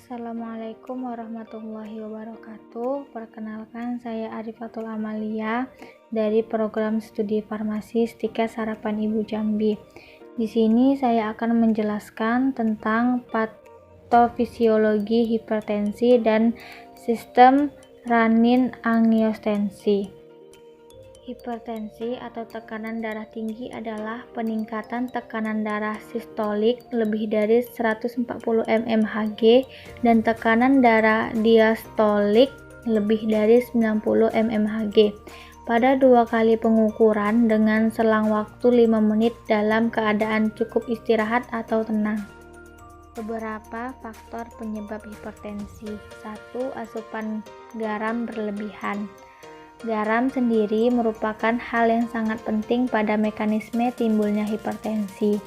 Assalamualaikum warahmatullahi wabarakatuh. Perkenalkan, saya Arifatul Amalia dari program studi farmasi Stikes Harapan Ibu Jambi. Di sini saya akan menjelaskan tentang patofisiologi hipertensi dan sistem renin-angiotensi. Hipertensi atau tekanan darah tinggi adalah peningkatan tekanan darah sistolik lebih dari 140 mmHg dan tekanan darah diastolik lebih dari 90 mmHg pada 2 kali pengukuran dengan selang waktu 5 menit dalam keadaan cukup istirahat atau tenang. Beberapa faktor penyebab hipertensi. 1. Asupan garam berlebihan. Garam sendiri merupakan hal yang sangat penting pada mekanisme timbulnya hipertensi.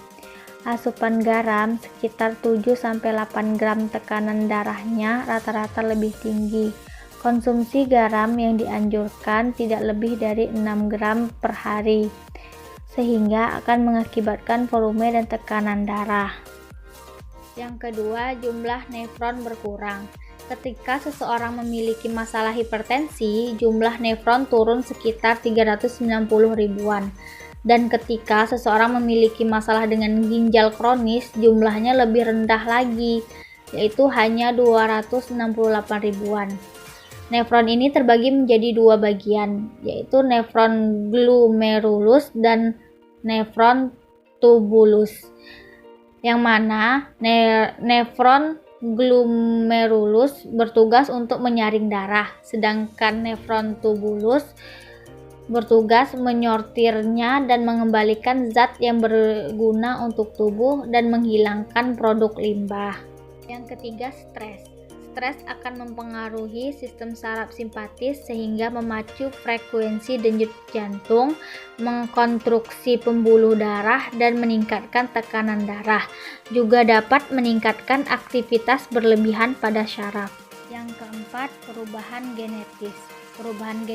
Asupan garam sekitar 7-8 gram tekanan darahnya rata-rata lebih tinggi. Konsumsi garam yang dianjurkan tidak lebih dari 6 gram per hari, sehingga akan mengakibatkan volume dan tekanan darah. Yang kedua, jumlah nefron berkurang. Ketika seseorang memiliki masalah hipertensi, jumlah nefron turun sekitar 390 ribuan. Dan ketika seseorang memiliki masalah dengan ginjal kronis, jumlahnya lebih rendah lagi, yaitu hanya 268 ribuan. Nefron ini terbagi menjadi 2 bagian, yaitu nefron glomerulus dan nefron tubulus. Yang mana nefron glomerulus bertugas untuk menyaring darah, sedangkan nefron tubulus bertugas menyortirnya dan mengembalikan zat yang berguna untuk tubuh dan menghilangkan produk limbah. Yang ketiga, stres. Stres akan mempengaruhi sistem saraf simpatis sehingga memacu frekuensi denyut jantung, mengkonstruksi pembuluh darah, dan meningkatkan tekanan darah. Juga dapat meningkatkan aktivitas berlebihan pada syaraf. Yang keempat, perubahan genetis. Perubahan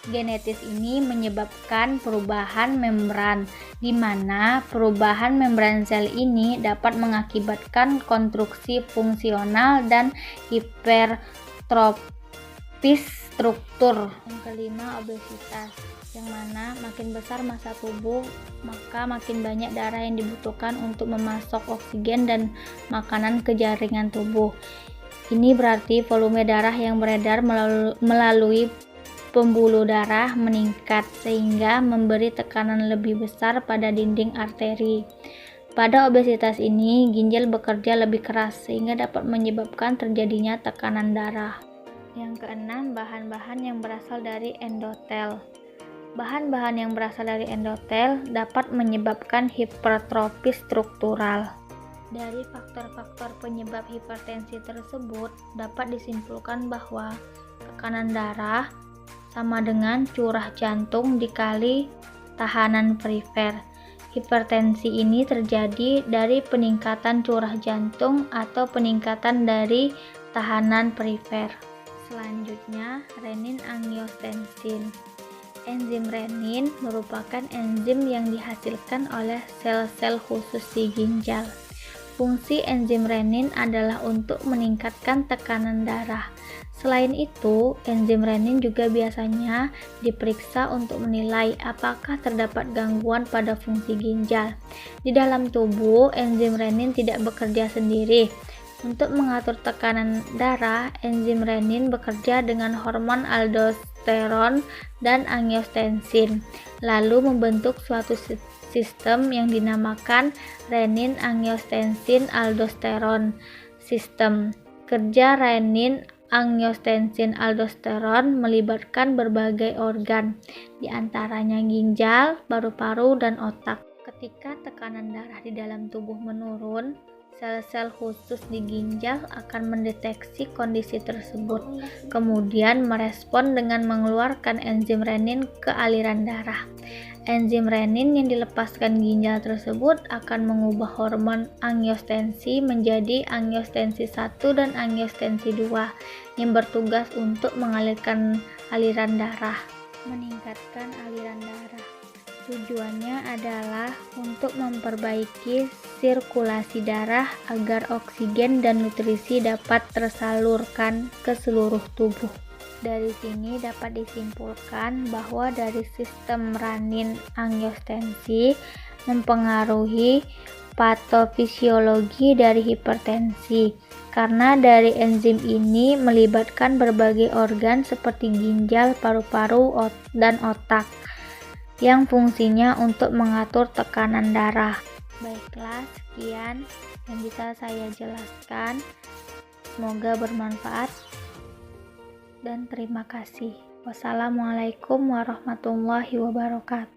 genetis ini menyebabkan perubahan membran, di mana perubahan membran sel ini dapat mengakibatkan konstruksi fungsional dan hipertrofis struktur. Yang kelima, obesitas, yang mana makin besar massa tubuh, maka makin banyak darah yang dibutuhkan untuk memasok oksigen dan makanan ke jaringan tubuh. Ini berarti volume darah yang beredar melalui pembuluh darah meningkat sehingga memberi tekanan lebih besar pada dinding arteri. Pada obesitas ini, ginjal bekerja lebih keras sehingga dapat menyebabkan terjadinya tekanan darah. Yang keenam, bahan-bahan yang berasal dari endotel. Bahan-bahan yang berasal dari endotel dapat menyebabkan hipertrofi struktural. Dari faktor-faktor penyebab hipertensi tersebut dapat disimpulkan bahwa tekanan darah sama dengan curah jantung dikali tahanan perifer. Hipertensi ini terjadi dari peningkatan curah jantung atau peningkatan dari tahanan perifer. Selanjutnya, renin-angiotensin. Enzim renin merupakan enzim yang dihasilkan oleh sel-sel khusus di ginjal. Fungsi enzim renin adalah untuk meningkatkan tekanan darah. Selain itu, enzim renin juga biasanya diperiksa untuk menilai apakah terdapat gangguan pada fungsi ginjal. Di dalam tubuh, enzim renin tidak bekerja sendiri. Untuk mengatur tekanan darah, enzim renin bekerja dengan hormon aldosteron dan angiotensin, lalu membentuk suatu sistem yang dinamakan renin-angiotensin-aldosteron system. Kerja renin-angiotensin-aldosteron melibatkan berbagai organ, di antaranya ginjal, paru-paru, dan otak. Ketika tekanan darah di dalam tubuh menurun, sel-sel khusus di ginjal akan mendeteksi kondisi tersebut, kemudian merespon dengan mengeluarkan enzim renin ke aliran darah. Enzim renin yang dilepaskan ginjal tersebut akan mengubah hormon angiotensi menjadi angiotensi 1 dan angiotensi 2 yang bertugas untuk mengalirkan aliran darah, meningkatkan aliran darah. Tujuannya adalah untuk memperbaiki sirkulasi darah agar oksigen dan nutrisi dapat tersalurkan ke seluruh tubuh. Dari sini dapat disimpulkan bahwa dari sistem renin-angiostensin mempengaruhi patofisiologi dari hipertensi, karena dari enzim ini melibatkan berbagai organ seperti ginjal, paru-paru, dan otak yang fungsinya untuk mengatur tekanan darah. Baiklah, sekian yang bisa saya jelaskan. Semoga bermanfaat dan terima kasih. Wassalamualaikum warahmatullahi wabarakatuh.